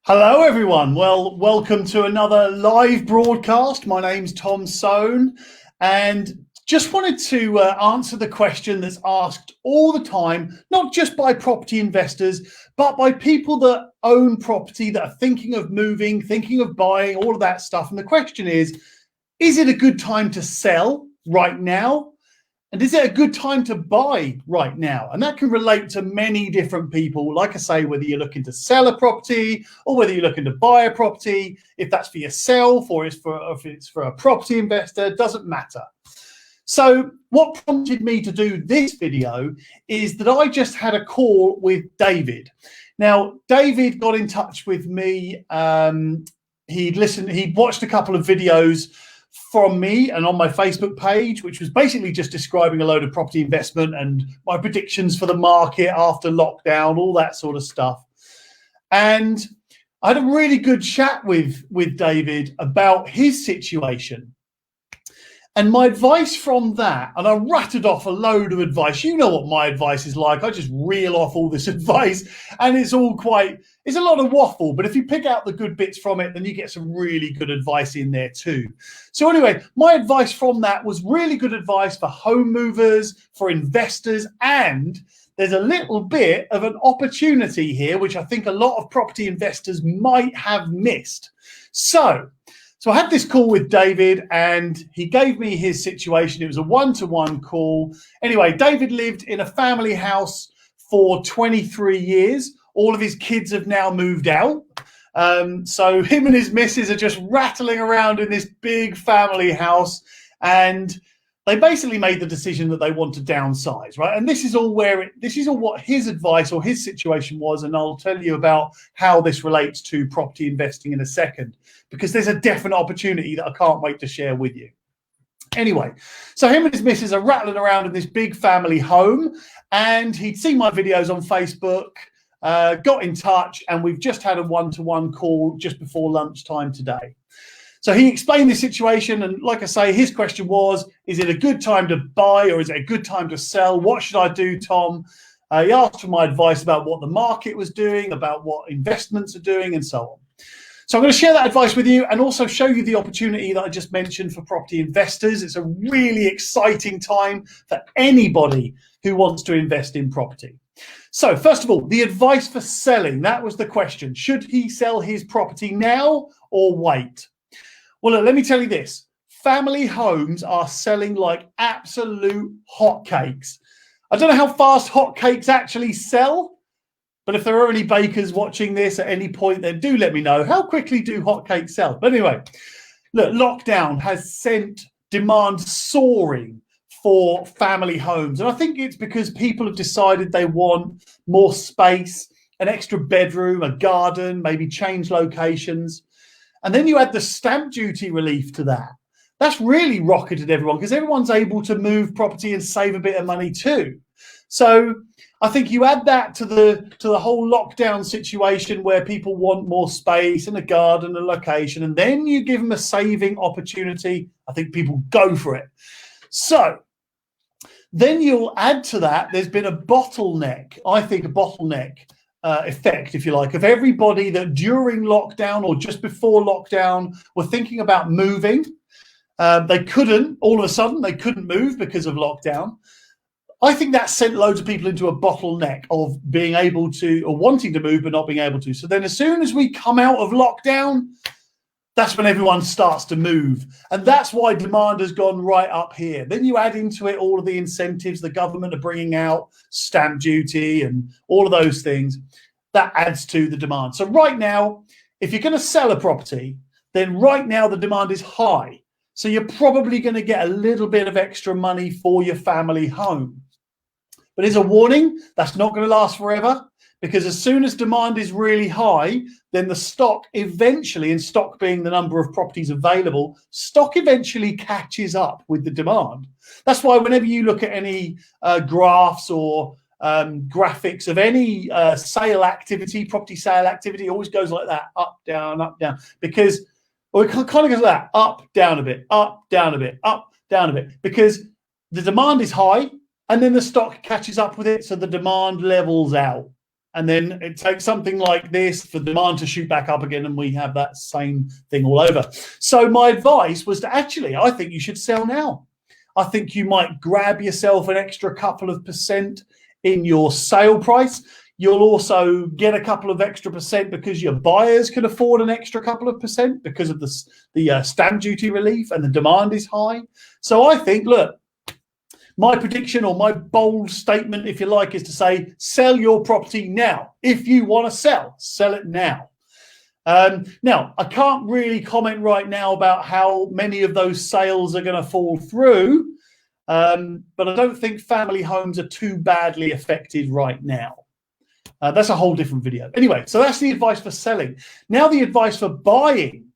Hello, everyone. Well, welcome to another live broadcast. My name's Tom Soane, and just wanted to answer the question that's asked all the time, not just by property investors, but by people that own property, that are thinking of moving, thinking of buying, all of that stuff. And the question is it a good time to sell right now? And is it a good time to buy right now? And that can relate to many different people. Like I say, whether you're looking to sell a property or whether you're looking to buy a property, if that's for yourself or if it's for a property investor, doesn't matter. So what prompted me to do this video is that I just had a call with David. Now, David got in touch with me. He'd watched a couple of videos from me and on my Facebook page, which was basically just describing a load of property investment and my predictions for the market after lockdown, all that sort of stuff. And I had a really good chat with David about his situation. And my advice from that, and I rattled off a load of advice. You know what my advice is like. I just reel off all this advice and it's a lot of waffle, but if you pick out the good bits from it, then you get some really good advice in there too. So anyway, my advice from that was really good advice for home movers, for investors, and there's a little bit of an opportunity here, which I think a lot of property investors might have missed. So I had this call with David and he gave me his situation. It was a one-to-one call. Anyway, David lived in a family house for 23 years. All of his kids have now moved out. So him and his missus are just rattling around in this big family house, and they basically made the decision that they want to downsize, right? And this is all what his advice or his situation was, and I'll tell you about how this relates to property investing in a second, because there's a definite opportunity that I can't wait to share with you. Anyway, so him and his missus are rattling around in this big family home, and he'd seen my videos on Facebook, got in touch, and we've just had a one-to-one call just before lunchtime today. So he explained the situation, and like I say, his question was, is it a good time to buy or is it a good time to sell? What should I do, Tom? He asked for my advice about what the market was doing, about what investments are doing, and so on. So I'm going to share that advice with you and also show you the opportunity that I just mentioned for property investors. It's a really exciting time for anybody who wants to invest in property. So first of all, the advice for selling, that was the question. Should he sell his property now or wait? Well, look, let me tell you this. Family homes are selling like absolute hotcakes. I don't know how fast hotcakes actually sell, but if there are any bakers watching this at any point, then do let me know. How quickly do hotcakes sell? But anyway, look, lockdown has sent demand soaring for family homes. And I think it's because people have decided they want more space, an extra bedroom, a garden, maybe change locations. And then you add the stamp duty relief to that. That's really rocketed everyone, because everyone's able to move property and save a bit of money too. So I think you add that to the whole lockdown situation where people want more space and a garden, a location, and then you give them a saving opportunity. I think people go for it. So then you'll add to that, there's been a bottleneck, I think a bottleneck effect, if you like, of everybody that during lockdown or just before lockdown were thinking about moving. They couldn't, all of a sudden, they couldn't move because of lockdown. I think that sent loads of people into a bottleneck of being able to, or wanting to move, but not being able to. So then as soon as we come out of lockdown, that's when everyone starts to move. And that's why demand has gone right up here. Then you add into it all of the incentives the government are bringing out, stamp duty and all of those things. That adds to the demand. So right now, if you're going to sell a property, then right now the demand is high. So you're probably going to get a little bit of extra money for your family home. But as a warning, that's not going to last forever, because as soon as demand is really high, then the stock eventually, and stock being the number of properties available, stock eventually catches up with the demand. That's why whenever you look at any graphs or graphics of any sale activity, property sale activity, it always goes like that, up, down, because, or it kind of goes like that, up, down a bit, up, down a bit, up, down a bit, because the demand is high and then the stock catches up with it, so the demand levels out. and then it takes something like this for demand to shoot back up again, and we have that same thing all over. So my advice was to actually, I think you should sell now. I think you might grab yourself an extra couple of percent in your sale price. You'll also get a couple of extra percent because your buyers can afford an extra couple of percent because of the stamp duty relief, and the demand is high. So I think, look, my prediction, or my bold statement, if you like, is to say, sell your property now. If you want to sell it now. Now, I can't really comment right now about how many of those sales are going to fall through, but I don't think family homes are too badly affected right now. That's a whole different video. Anyway, so that's the advice for selling. Now the advice for buying.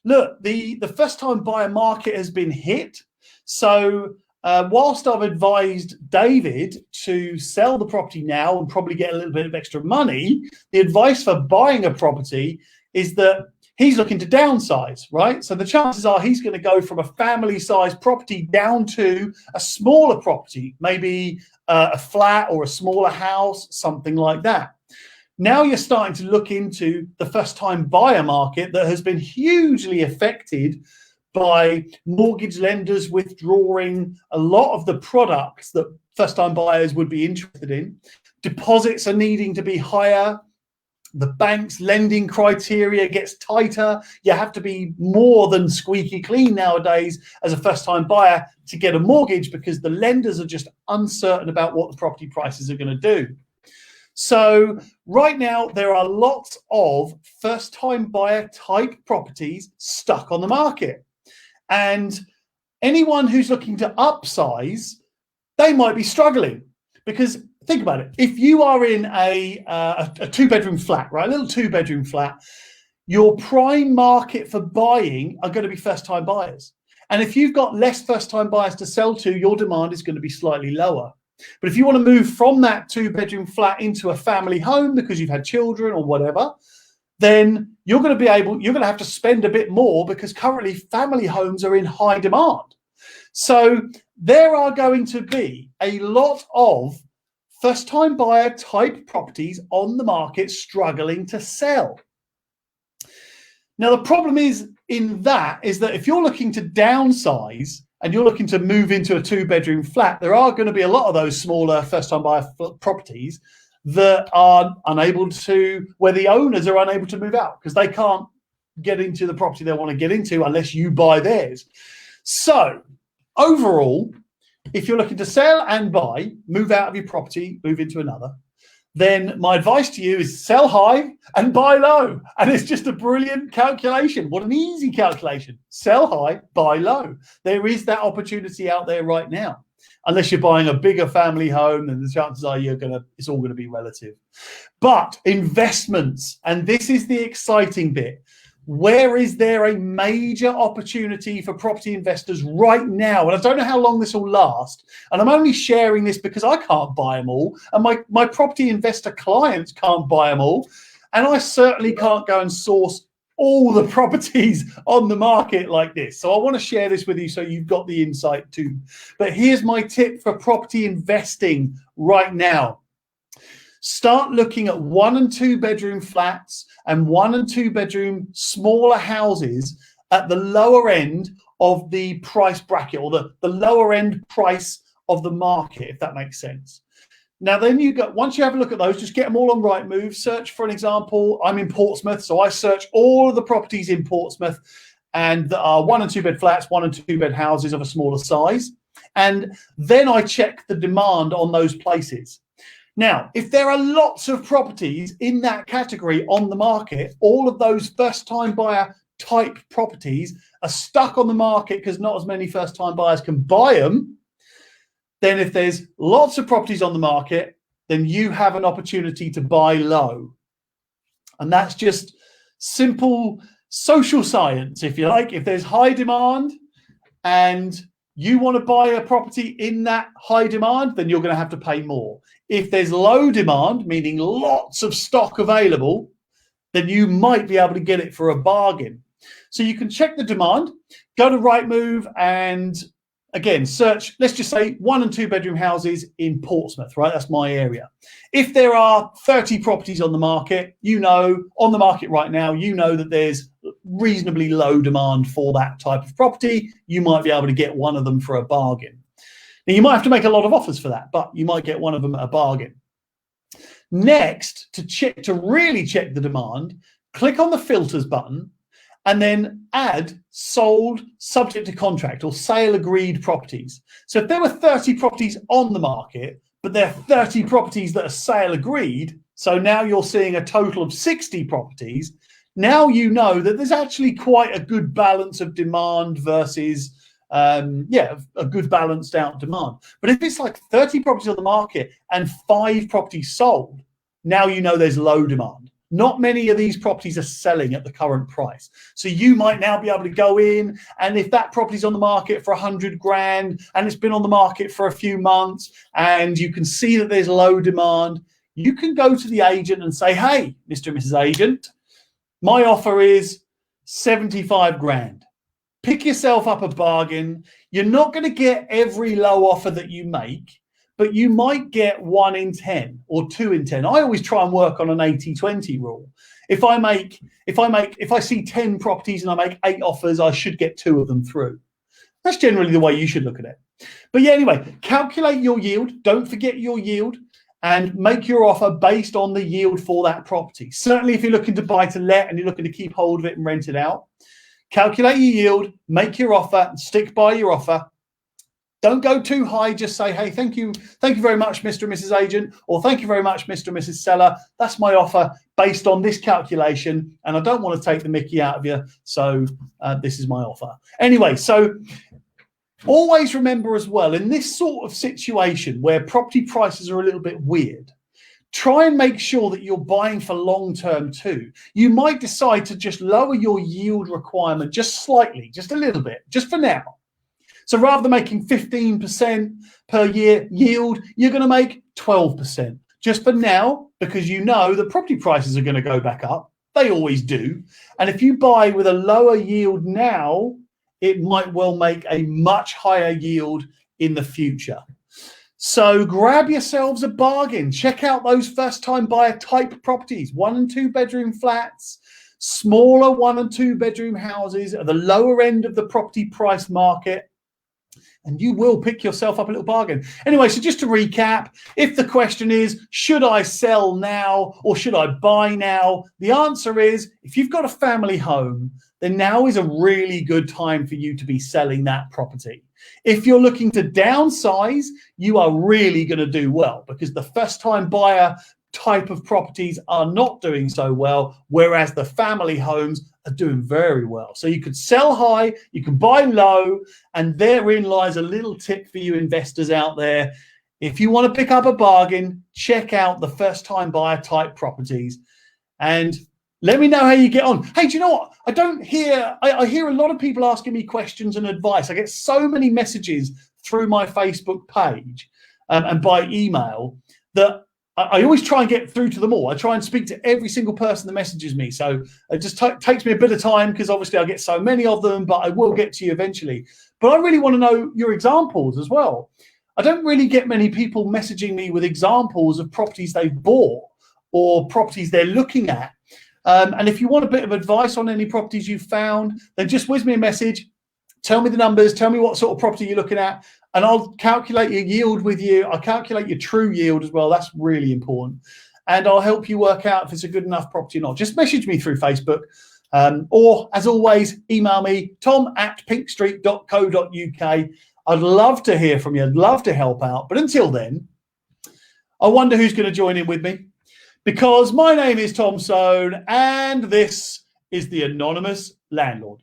Look, the first-time buyer market has been hit. So whilst I've advised David to sell the property now and probably get a little bit of extra money, the advice for buying a property is that he's looking to downsize, right? So the chances are he's going to go from a family-sized property down to a smaller property, maybe a flat or a smaller house, something like that. Now you're starting to look into the first-time buyer market that has been hugely affected by mortgage lenders withdrawing a lot of the products that first-time buyers would be interested in. Deposits are needing to be higher. The bank's lending criteria gets tighter. You have to be more than squeaky clean nowadays as a first-time buyer to get a mortgage, because the lenders are just uncertain about what the property prices are going to do. So right now, there are lots of first-time buyer type properties stuck on the market. And anyone who's looking to upsize, they might be struggling, because think about it. If you are in a two-bedroom flat, right, a little two-bedroom flat, your prime market for buying are going to be first-time buyers. And if you've got less first-time buyers to sell to, your demand is going to be slightly lower. But if you want to move from that two-bedroom flat into a family home because you've had children or whatever, then you're going to have to spend a bit more, because currently family homes are in high demand. So there are going to be a lot of first-time buyer type properties on the market struggling to sell. Now, the problem is that if you're looking to downsize and you're looking to move into a two-bedroom flat, there are going to be a lot of those smaller first-time buyer properties that are unable to, where the owners are unable to move out because they can't get into the property they want to get into unless you buy theirs. So overall, if you're looking to sell and buy, move out of your property, move into another, then my advice to you is sell high and buy low. And it's just a brilliant calculation. What an easy calculation. Sell high, buy low. There is that opportunity out there right now. Unless you're buying a bigger family home, then the chances are it's all going to be relative. But investments, and this is the exciting bit. Where is there a major opportunity for property investors right now? And I don't know how long this will last. And I'm only sharing this because I can't buy them all. And my property investor clients can't buy them all. And I certainly can't go and source all the properties on the market like this. So I want to share this with you so you've got the insight too. But here's my tip for property investing right now. Start looking at 1 and 2 bedroom flats and 1 and 2 bedroom smaller houses at the lower end of the price bracket, or the lower end price of the market, if that makes sense. Now, then once you have a look at those, just get them all on Rightmove. Search for an example. I'm in Portsmouth, so I search all of the properties in Portsmouth, and there are 1 and 2 bed flats, 1 and 2 bed houses of a smaller size. And then I check the demand on those places. Now, if there are lots of properties in that category on the market, all of those first-time buyer type properties are stuck on the market because not as many first-time buyers can buy them, then if there's lots of properties on the market, then you have an opportunity to buy low. And that's just simple social science, if you like. If there's high demand and you want to buy a property in that high demand, then you're going to have to pay more. If there's low demand, meaning lots of stock available, then you might be able to get it for a bargain. So you can check the demand, go to Rightmove, and again, search, let's just say 1 and 2 bedroom houses in Portsmouth, right? That's my area. If there are 30 properties on the market, on the market right now, that there's reasonably low demand for that type of property. You might be able to get one of them for a bargain. Now, you might have to make a lot of offers for that, but you might get one of them at a bargain. Next, to really check the demand, click on the filters button and then add sold subject to contract or sale agreed properties. So if there were 30 properties on the market, but there are 30 properties that are sale agreed, so now you're seeing a total of 60 properties, now you know that there's actually quite a good balance of demand versus a good balanced out demand. But if it's like 30 properties on the market and 5 properties sold, now you know there's low demand. Not many of these properties are selling at the current price. So you might now be able to go in, and if that property's on the market for 100 grand and it's been on the market for a few months and you can see that there's low demand, you can go to the agent and say, hey, Mr. and Mrs. Agent, my offer is 75 grand. Pick yourself up a bargain. You're not going to get every low offer that you make, but you might get 1 in 10 or 2 in 10. I always try and work on an 80-20 rule. If I see 10 properties and I make 8 offers, I should get 2 of them through. That's generally the way you should look at it. But yeah, anyway, calculate your yield. Don't forget your yield and make your offer based on the yield for that property. Certainly if you're looking to buy to let and you're looking to keep hold of it and rent it out, calculate your yield, make your offer, and stick by your offer. Don't go too high. Just say, hey, thank you very much, Mr. and Mrs. Agent, or thank you very much, Mr. and Mrs. Seller. That's my offer based on this calculation, and I don't want to take the mickey out of you, so this is my offer. Anyway, so always remember as well, in this sort of situation where property prices are a little bit weird, try and make sure that you're buying for long term too. You might decide to just lower your yield requirement just slightly, just a little bit, just for now. So rather than making 15% per year yield, you're going to make 12% just for now, because you know that property prices are going to go back up. They always do. And if you buy with a lower yield now, it might well make a much higher yield in the future. So grab yourselves a bargain. Check out those first-time buyer type properties, 1 and 2 bedroom flats, smaller 1 and 2 bedroom houses at the lower end of the property price market, and you will pick yourself up a little bargain. Anyway, so just to recap, if the question is, should I sell now or should I buy now? The answer is, if you've got a family home, then now is a really good time for you to be selling that property. If you're looking to downsize, you are really going to do well, because the first-time buyer type of properties are not doing so well, whereas the family homes are doing very well. So you could sell high, you can buy low, and therein lies a little tip for you investors out there. If you want to pick up a bargain, check out the first-time buyer type properties and let me know how you get on. Hey, do you know what? I hear a lot of people asking me questions and advice. I get so many messages through my Facebook page and by email that I always try and get through to them all. I try and speak to every single person that messages me. So it just takes me a bit of time, because obviously I get so many of them, but I will get to you eventually. But I really want to know your examples as well. I don't really get many people messaging me with examples of properties they've bought or properties they're looking at. And if you want a bit of advice on any properties you've found, then just whiz me a message. Tell me the numbers. Tell me what sort of property you're looking at, and I'll calculate your yield with you. I'll calculate your true yield as well. That's really important. And I'll help you work out if it's a good enough property or not. Just message me through Facebook. Or, as always, email me, tom@pinkstreet.co.uk. I'd love to hear from you. I'd love to help out. But until then, I wonder who's going to join in with me. Because my name is Tom Soane, and this is the Anonymous Landlord.